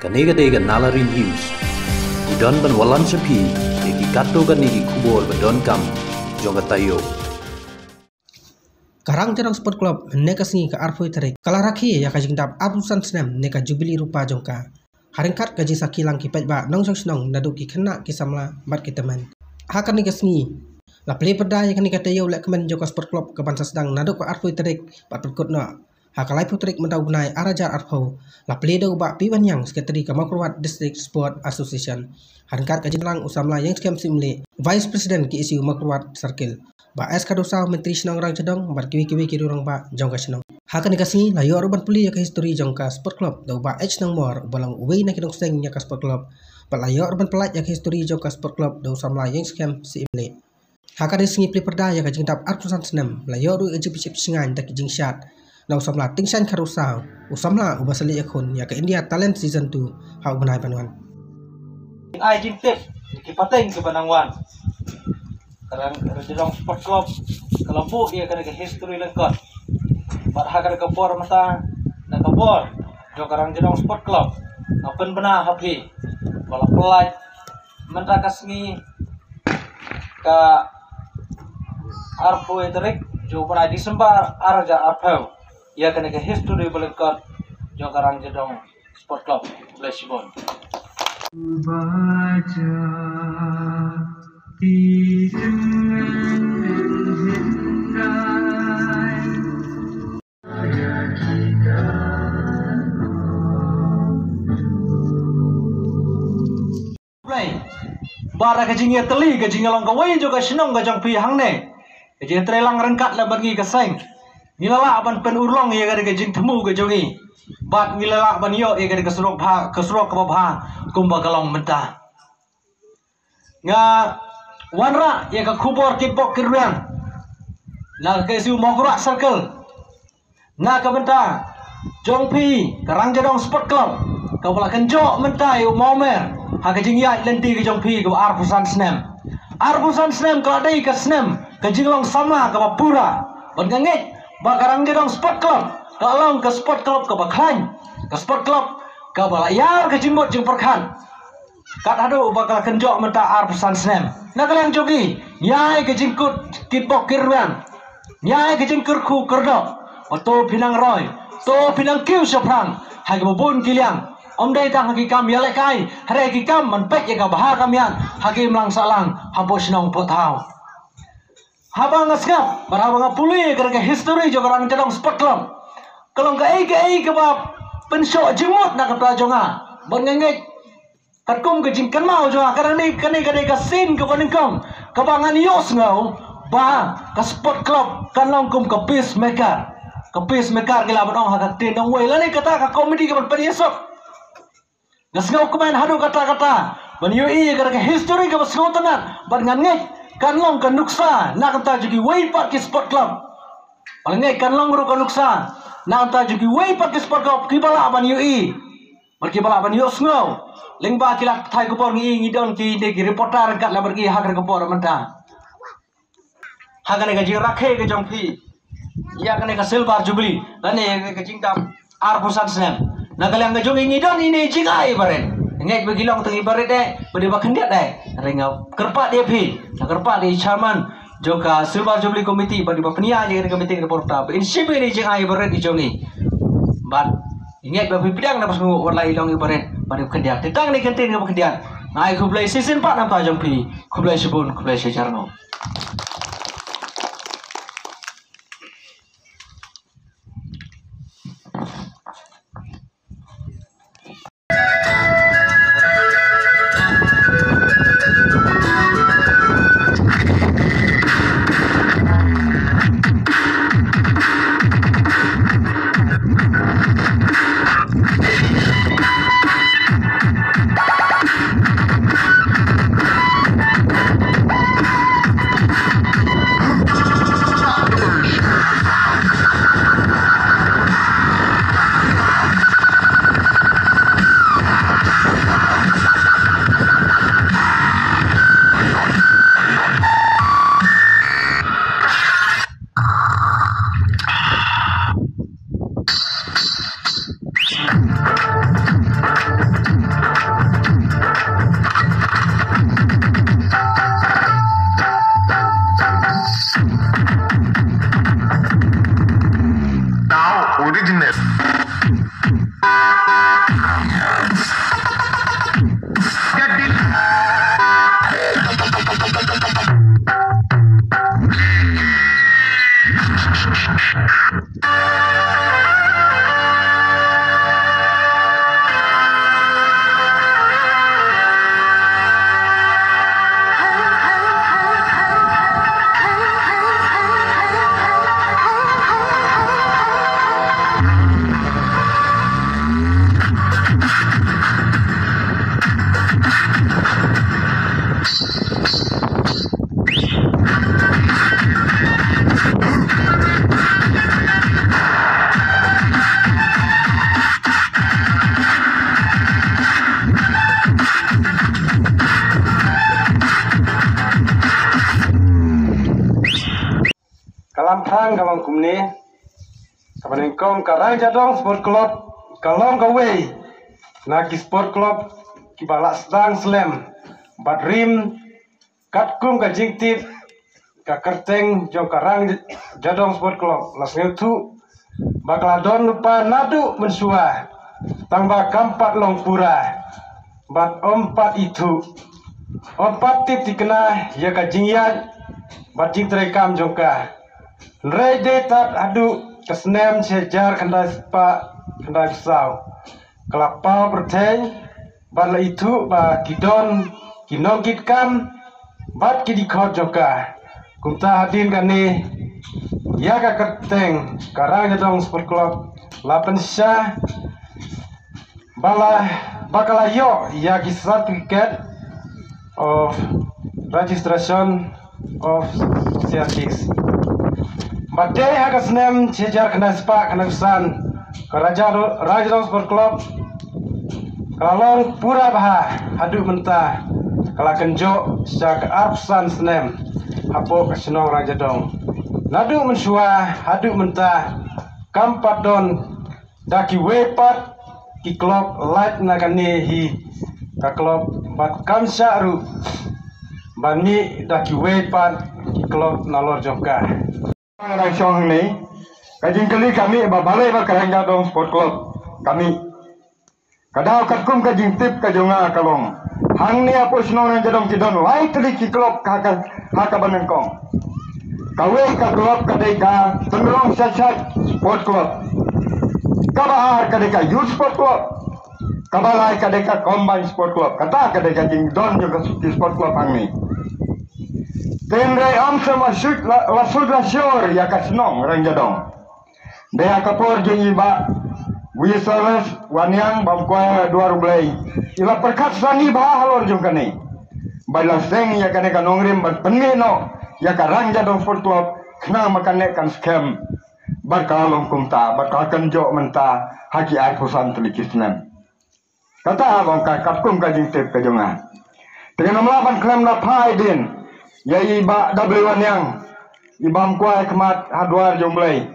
Kanega nalari news. Udon ban walan sepi, eki kato kanigi kubor badon kam, jonga tayo. Karang Terang Sport Club neka singi ka arfoi tarik kalaraki ya kajing dap abusan senem neka jubili rupa jongka haringkat kajing sakilang ki pajba nong nong nadu ki kena ki samla mat ki teman hakan neka singi la play pada ya kanika tayo lek kemen joka Sport Club ke bansa sedang nadu ka arfoi tarik pat perkut na hakalai putrik mentau benai arajar arfo la play do ba piwan yang sekretari ka Makurwat District Sport Association haringkat kajing lang usamla yang skem simle Vice President ki isi Makurwat Circle ba es kadosa menteri senang rang cedong bar kiwi kiri orang ba jongka senang hakan kasih layo urban puli ya ka history jongka Sport Club do ba h nang mor balang uwi na kidong seng ya ka Sport Club ba layo urban pelat ya ka history jongka Sport Club do samla yang scam si imle hakan singi pli perda ya ka jingtap artusan senem layo ru ejip singan dak jing shot na samla tingsan karosa usamla ubasali ya kun ya ka India Talent Season 2 ha benai panuan ai jing tip ki pateng ke banangwan karang Rejong Sport Club kelompok ia kena ke history lengkap bat hagar ke bor mata na ke bor jo karang Rejong Sport Club ngapen bena happy bala pelat mentah kasngi ka arpo etrik jo pernah disembar arja arpo ia kena ke history lengkap jo karang Rejong Sport Club Lesbon baca bara kajingnya teli kajingnya long kawai juga senong kajang pi hang ne kajing trelang rengkat lah bagi keseng ngilala ban pen urlong ya kada kajing temu kajongi bat ngilala ban yo ya kada kesurok ke bawah kumba kalong mentah nga wanra ya ka kubor kipok kiryan na ke siu Makurwat Circle na ka benta jongpi karang Rejong Sport Club ka bala kenjo menta yu momer ha ka jingya lenti ke jongpi ka arpusan snem ka dai ka snem ka jinglong sama ka bapura ban ngangit ba karang Rejong Sport Club ka long ka Sport Club ka bakhan ka Sport Club ka bala yar ka jimbot jing perkhan kat adu bakal kenjok menta arpusan snem na kalang jogi nyai ke jingkut kipok kirwan nyai ke jingkur ku kerdo oto pinang roy to pinang kiu soprang hagi bobun kiliang om dai tang hagi kam yale kai hare hagi kam man pek ya ka bahar kamian hagi mlang salang hampos nong potau habang ngap barabang puli kerja history jo karang Rejong Sport Club kalong ka ai ke ba pensok jimut nak pelajonga bengengek katkum ke jingkan mau juga karena ni kene ka sin ke paningkong kabangan yos ngau ba ka Sport Club kan longkum ke peacemaker gila banong hakat tin dong we lani kata ka komedi ke pan yesok ngasngau kuman hadu kata ban yoi ka history ke basngau tanan ban ngangek kan long kan nuksa nak kata jugi we pat ke Sport Club palengek kan long ru kan nuksa nak kata jugi we pat ke Sport Club kibala ban yoi berkibala ban yos ngau lengba kilak thai kupor ngi ngidon ki de ki reporter kat la bergi hagar kupor menta hagane ka jing rakhe ke jongpi ya kane ka silver jubilee lane ka jingtam arpusan snem nagalang ka jong ngidon ini jingai baren ngai begilong tengi bare de bede bakhendiat de renga kerpa de phi kerpa de chairman joka silver jubilee committee badi bapnia je committee reporter in sibe ni jingai bare di jongi bat ingat babi pedang dapat semua orang lain dong ibarat pada kendian tentang ni kentin ke kendian ngai kublai season 4 nampak jompi kublai sebun kublai sejarno Lampang kalong kumni kapan kong karang jadong sport club kalong gawe na ki sport club ki balak sedang slam badrim katkum ka jingtip ka kerteng jong karang jadong sport club las ngeutu bakladon lupa nadu mensua tambah kampat longpura bat ompat itu ompat tip dikena ya ka jingyat bat jing terekam jongka Rede tat adu kesnem sejar kendai sepak kendai besau kelapa berteng bala itu ba kidon kinongkitkan bat kidikot joka kumta hadin kani ya ka kerteng karang jadong sport club lapan syah bala bakalayo ya ki certificate of registration of societies Badai hagas nem cejar kena sepak kena usan Raja Sport Club kalong pura bah hadu mentah kala kenjo syak arpsan senem hapo kasenong Raja Dong nadu mensua hadu mentah kampat don daki wepat ki klub light nagane hi ka klub bat kamsa ru bani daki wepat ki klub nalor jongka Nang song ni, kajing kali kami balai Karang Jadong Sport Club kami kadau katkum kajing tip kajonga kalong hang ni apa senong jadong kidon lai teli ki klub haka banengkong kawe ka klub kadai ka pengelong sat sport club kabahar kadai ka youth sport club kabalai kadai ka combine sport club kata kadai ka jing don juga sport club hang ni Tendrai amsa masuk lasur ya kasnong rangjadong. Dea kapor jeng iba wisalas wanyang bamkwa dua rublai. Ila perkat sani bah halor jong kane. Balas seng ya kane kanongrim ban penino ya karangjadong sport club kena makane kan scam. Barkalong kumta barkalkan jo menta haki ai pusan tulikisnan. Kata abang kapkum kajing tep kajonga. Dengan melawan klaim lapai din. Ya iba dablewan yang ibam kuai kemat hadwar jomblai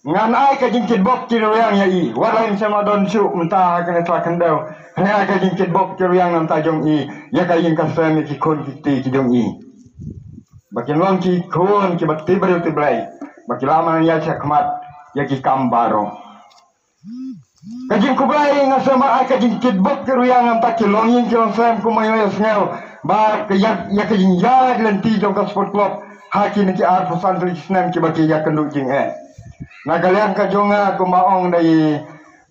ngan ai ka jingkit bok ciruyang ya i walain sama don su mentah kena telakan dau hanya ka jingkit bok ciruyang nam tajong i ya ka ing kasem ki kon kiti ki jong i bakin long ki kon ki bakti baru ti blai bakin lama ya kemat ya ki kambaro ka jing ku blai ngasama ai ka jingkit bok ciruyang nam takilong ing ki long sem ku mayo snel ba ya ya lenti jong ka sport club haki niki ar pusan tulis nem ki baki ya kenduk jing na kalian ka jonga ku maong dari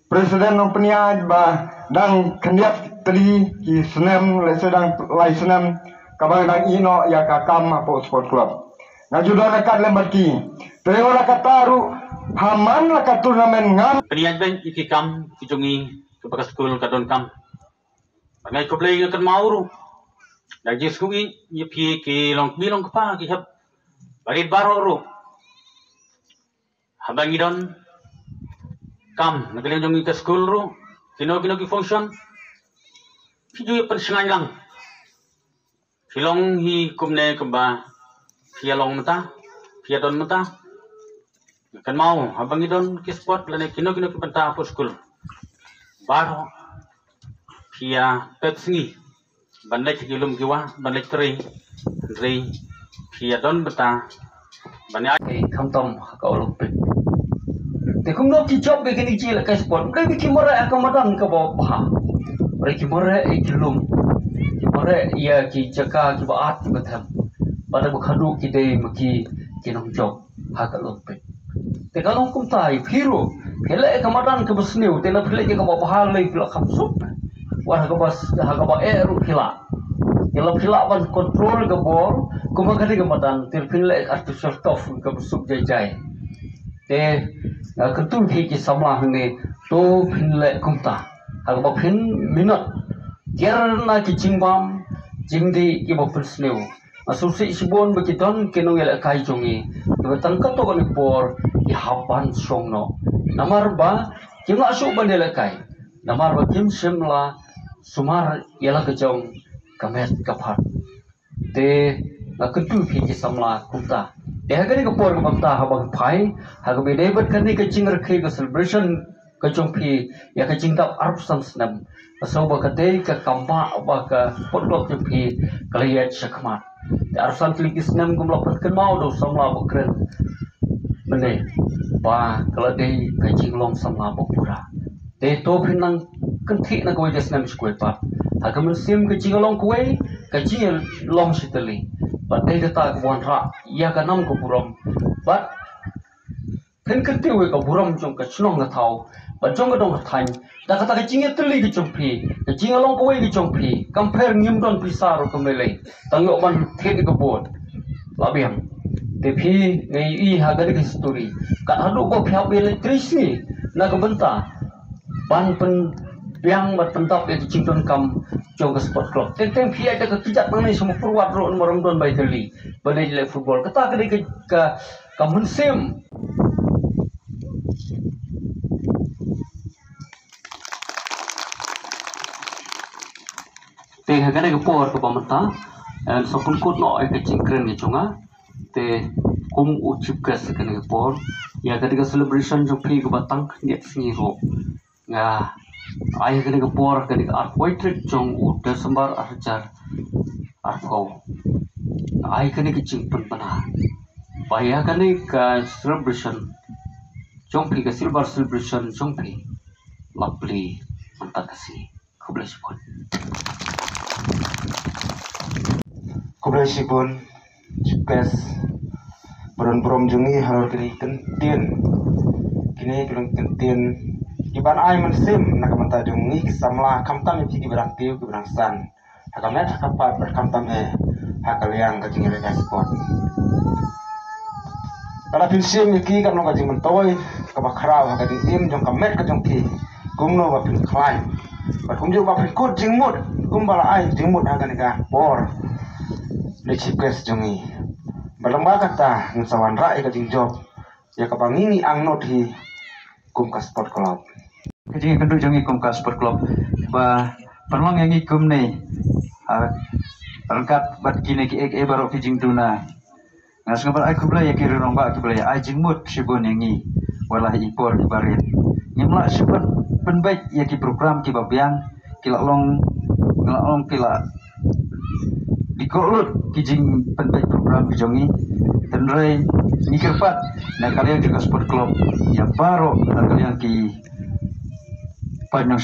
presiden nong peniaj ba dang kendiap teli ki senem le sedang lai senem kabang dang ino ya ka kam po sport club na judo na kat lembat ki teo la kataru haman la ka turnamen ngam peniaj ben iki kam ki jongi ke bekas skul ka don kam bangai ko play kan mauru Lagi sekarang ni pi ke long kepa ke hab barit baru ru habang idon kam nagaling jong ke school ru kino ki function video pensengai lang filong hi kumne keba fialong mata fiadon mata kan mau habang idon ke sport lane kino ki penta po school baru pia pepsi bandai kilum kiwa bandai tri pia don beta bandai kamtom ka Olympic te kum no ki job be kini chi la ka sport ka bi ki mora ka madam ka ba pa re ki mora e kilum ki mora ya ki jaka ki ba at batham pada bu khadu ki de maki ki nong job ha ka Olympic te ka nong kum tai hero phele ka madam ka busniu te na phele ka ba pa le pla kham sup wah ka ba ru khila Kalau pila ban kontrol ke bol, kuma kali ke madan terpilih artificial tof ke busuk jai. Te ketum hi ki samlah ni to pinle kumta. Hak ba pin minat. Kerana ki jingbam jingdi ki ba pulsneu. Asusi sibon bekiton kenu yel kai jongi. To tangkat to kan bol ki hapan songno. Namar ba kim asu bandel kai. Namar ba kim simla sumar yela kejong kamet kapat te ketu pi samla kumta Dia kan ke por ke bangta habang pai, haga beda ber kan ke cing rekhe ke celebration ke jongpi ya ke cing tap arp sam senam. Asal ba kate ke kampa ba ke potluck jongpi kaliyat syakmat. Arp sam klik senam gum lapat kan mau do samla bakren. Mene ba kalau dei ke cing long samla bakura. Dei to pinang kan thik na ko senam skoi pa. Haga musim ke cing long kuai ke cing long sitali. But they kata kawan rak, ia kan nam ke buram. But kan ketiwi ke buram jom ke senong ke tau. But jom ke dong ke tanya. Dah kata kecingnya teli ke jompi, kecingnya long kue ke jompi. Compare ngim don pisar ke melai. Tanggung ban thek ke bod. Labiam. Tapi ngai haga ke story. Kat hadu ko pihak elektrisi nak ke benta. Ban pen yang berpentap yang dicington kam jauh ke sport club. Tentang pihak ada kekijat mana semua perwat roh orang don bayi teli. Balai jelek football. Kata ke kamun sim. Teh agak ada por ke pamata. Sopun kot no ke cingkren ke cunga. Teh kum ucip gas ke por. Ya ketika celebration jom pergi ke batang dia sini ro. Nga ayah ketika por ketika art poetry jong udah sembar arjar arko. Ayah ketika cingpen panah. Bayar ketika celebration jom pergi ke silver celebration jom pergi. Lovely mantap kasih. Kublasipun. Kublasipun. Jukes. Beron jungi halal kiri kentien. Kini belum kentien. Iban ay mensim nak menta jungi samla kamtam yang berang tiu berang san. Hakamet hakapat berkamtam hakaliang kajing lega sport. Kalau pinsim iki kan nong kajing mentoy kabakrau hakajing im jong kamet kajong ki. Kumno bapin climb. Kum juga bapin kut jingmut. Kum bala ay jingmut haganiga por. Lecipkes jungi. Berlembah kata ngesawan rai kajing job. Ya kapangini ang not hi kum ka sport club. Kajing kenduk jungi kum ka sport club. Ba perlong yang ikum ni. Rangkat bat kini ki ek baru kijing tuna. Ngas ngabar ay kubla ya kiri romba kubla ya ay jingmut sibun yangi. Wallahi ipor kibarin. Nyemla sibun penbaik ya ki program ki babiang kila long kila dikolut kijing penbaik program kijongi tenrai nikirpat na kalian juga sport club yang baru na kalian ki panjang